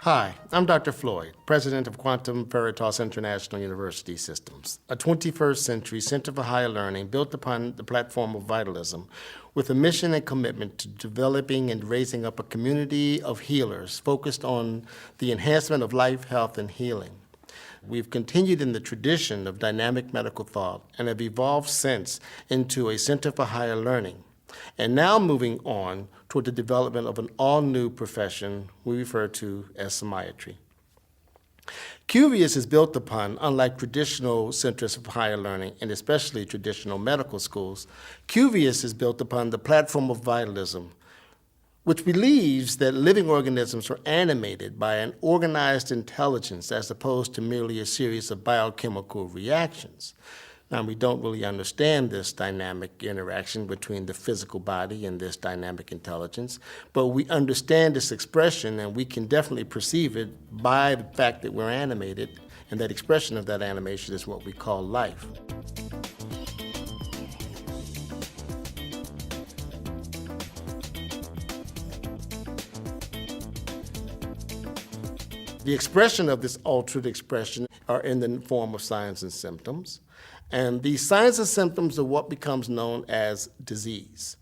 Hi, I'm Dr. Floyd, president of Quantum Veritas International University Systems, a 21st century center for higher learning built upon the platform of vitalism, with a mission and commitment to developing and raising up a community of healers focused on the enhancement of life, health, and healing. We've continued in the tradition of dynamic medical thought and have evolved since into a center for higher learning, and now moving on toward the development of an all-new profession we refer to as Homeoathy. Qvius is built upon, unlike traditional centers of higher learning, and especially traditional medical schools, Qvius is built upon the platform of vitalism, which believes that living organisms are animated by an organized intelligence as opposed to merely a series of biochemical reactions. Now, we don't really understand this dynamic interaction between the physical body and this dynamic intelligence, but we understand this expression, and we can definitely perceive it by the fact that we're animated, and that expression of that animation is what we call life. The expression of this altered expression are in the form of signs and symptoms. And these signs and symptoms are what becomes known as disease.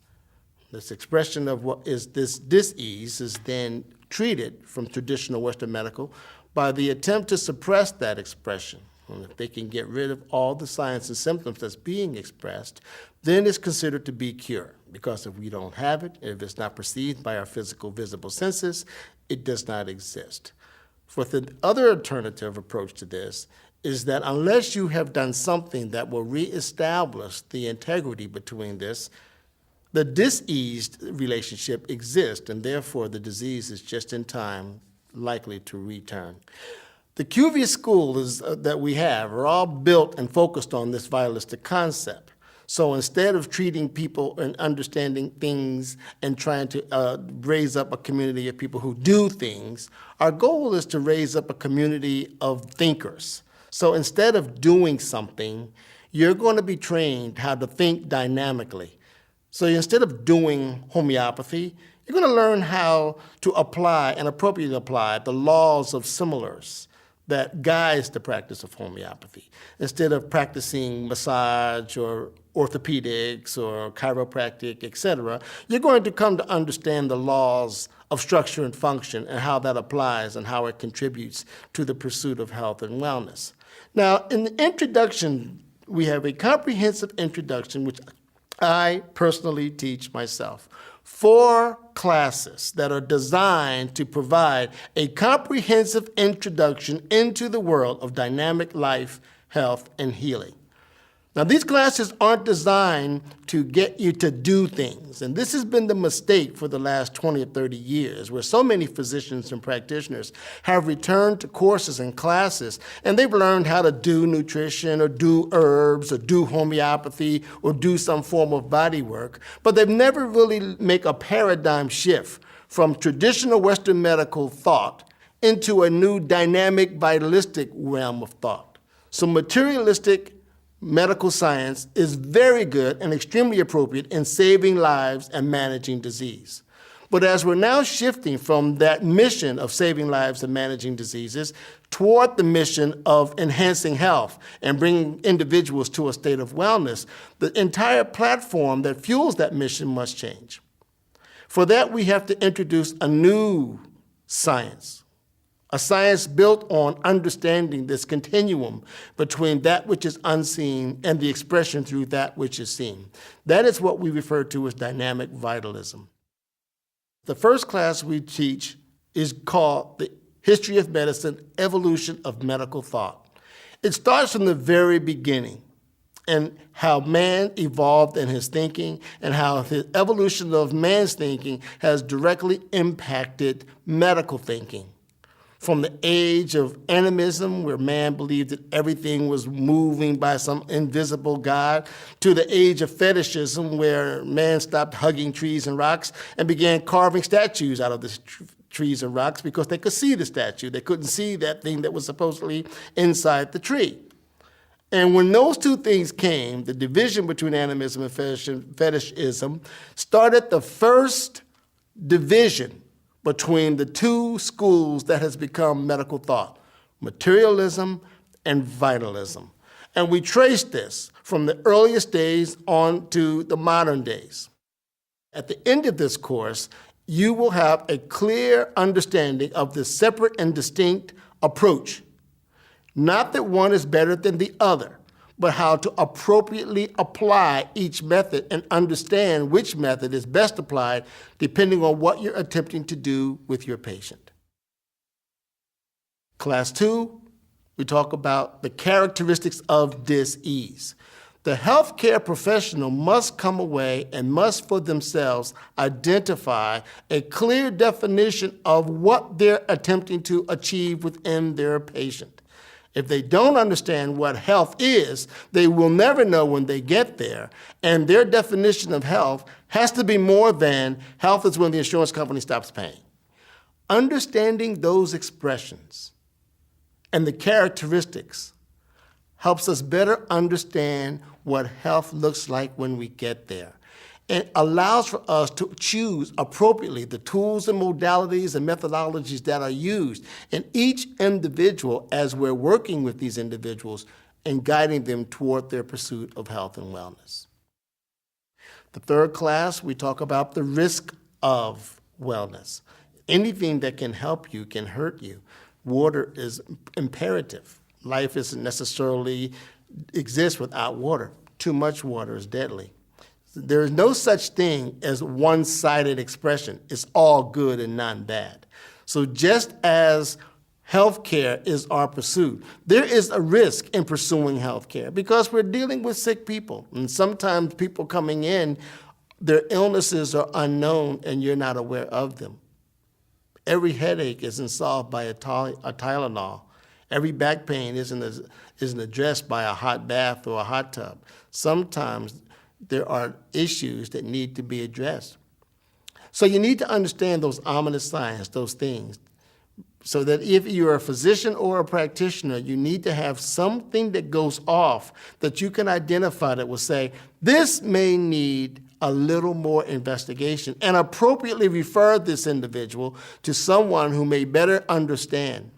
This expression of what is this dis-ease is then treated from traditional Western medical by the attempt to suppress that expression. And if they can get rid of all the signs and symptoms that's being expressed, then it's considered to be cured. Because if we don't have it, if it's not perceived by our physical visible senses, it does not exist. For the other alternative approach to this is that unless you have done something that will reestablish the integrity between this, the diseased relationship exists, and therefore the disease is just in time likely to return. The Qvius schools that we have are all built and focused on this vitalistic concept. So instead of treating people and understanding things and trying to raise up a community of people who do things, our goal is to raise up a community of thinkers. So instead of doing something, you're going to be trained how to think dynamically. So instead of doing homeopathy, you're going to learn how to apply and appropriately apply the laws of similars that guides the practice of homeopathy. Instead of practicing massage or orthopedics or chiropractic, etc., you're going to come to understand the laws of structure and function and how that applies and how it contributes to the pursuit of health and wellness. Now, in the introduction, we have a comprehensive introduction, which I personally teach myself. 4 classes that are designed to provide a comprehensive introduction into the world of dynamic life, health, and healing. Now, these classes aren't designed to get you to do things, and this has been the mistake for the last 20 or 30 years, where so many physicians and practitioners have returned to courses and classes, and they've learned how to do nutrition or do herbs or do homeopathy or do some form of body work, but they've never really make a paradigm shift from traditional Western medical thought into a new dynamic, vitalistic realm of thought. So materialistic medical science is very good and extremely appropriate in saving lives and managing disease. But as we're now shifting from that mission of saving lives and managing diseases toward the mission of enhancing health and bringing individuals to a state of wellness, the entire platform that fuels that mission must change. For that, we have to introduce a new science. A science built on understanding this continuum between that which is unseen and the expression through that which is seen. That is what we refer to as dynamic vitalism. The first class we teach is called The History of Medicine, Evolution of Medical Thought. It starts from the very beginning and how man evolved in his thinking and how the evolution of man's thinking has directly impacted medical thinking. From the age of animism, where man believed that everything was moving by some invisible God, to the age of fetishism, where man stopped hugging trees and rocks and began carving statues out of the trees and rocks because they could see the statue. They couldn't see that thing that was supposedly inside the tree. And when those two things came, the division between animism and fetishism started the first division between the two schools that has become medical thought, materialism and vitalism. And we trace this from the earliest days on to the modern days. At the end of this course, you will have a clear understanding of the separate and distinct approach. Not that one is better than the other, but how to appropriately apply each method and understand which method is best applied depending on what you're attempting to do with your patient. Class 2, we talk about the characteristics of dis-ease. The healthcare professional must come away and must for themselves identify a clear definition of what they're attempting to achieve within their patient. If they don't understand what health is, they will never know when they get there. And their definition of health has to be more than health is when the insurance company stops paying. Understanding those expressions and the characteristics helps us better understand what health looks like when we get there. It allows for us to choose appropriately the tools and modalities and methodologies that are used in each individual as we're working with these individuals and guiding them toward their pursuit of health and wellness. The third class, we talk about the risk of wellness. Anything that can help you can hurt you. Water is imperative. Life isn't necessarily exist without water. Too much water is deadly. There is no such thing as one-sided expression. It's all good and none bad. So just as healthcare is our pursuit, there is a risk in pursuing healthcare because we're dealing with sick people. And sometimes people coming in, their illnesses are unknown and you're not aware of them. Every headache isn't solved by a Tylenol. Every back pain isn't addressed by a hot bath or a hot tub. Sometimes there are issues that need to be addressed. So you need to understand those ominous signs, those things, so that if you're a physician or a practitioner, you need to have something that goes off that you can identify that will say, this may need a little more investigation, and appropriately refer this individual to someone who may better understand.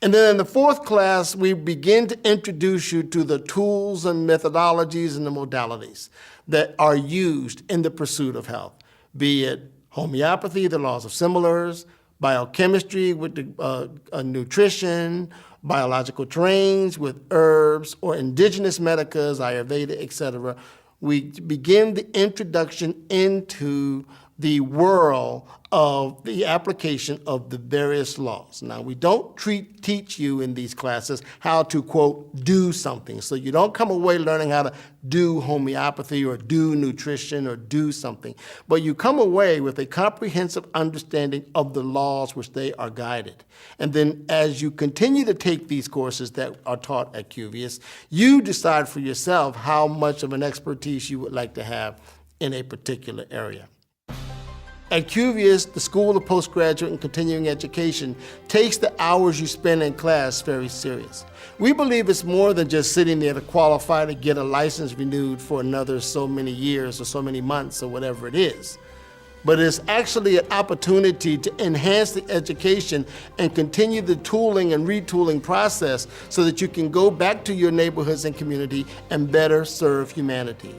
And then in the fourth class, we begin to introduce you to the tools and methodologies and the modalities that are used in the pursuit of health, be it homeopathy, the laws of similars, biochemistry with the, nutrition, biological terrains with herbs, or indigenous medicas, Ayurveda, etc. We begin the introduction into the world of the application of the various laws. Now, we don't teach you in these classes how to, quote, do something. So you don't come away learning how to do homeopathy or do nutrition or do something. But you come away with a comprehensive understanding of the laws which they are guided. And then as you continue to take these courses that are taught at Qvius, you decide for yourself how much of an expertise you would like to have in a particular area. At Qvius, the School of Postgraduate and Continuing Education takes the hours you spend in class very serious. We believe it's more than just sitting there to qualify to get a license renewed for another so many years or so many months or whatever it is. But it's actually an opportunity to enhance the education and continue the tooling and retooling process so that you can go back to your neighborhoods and community and better serve humanity.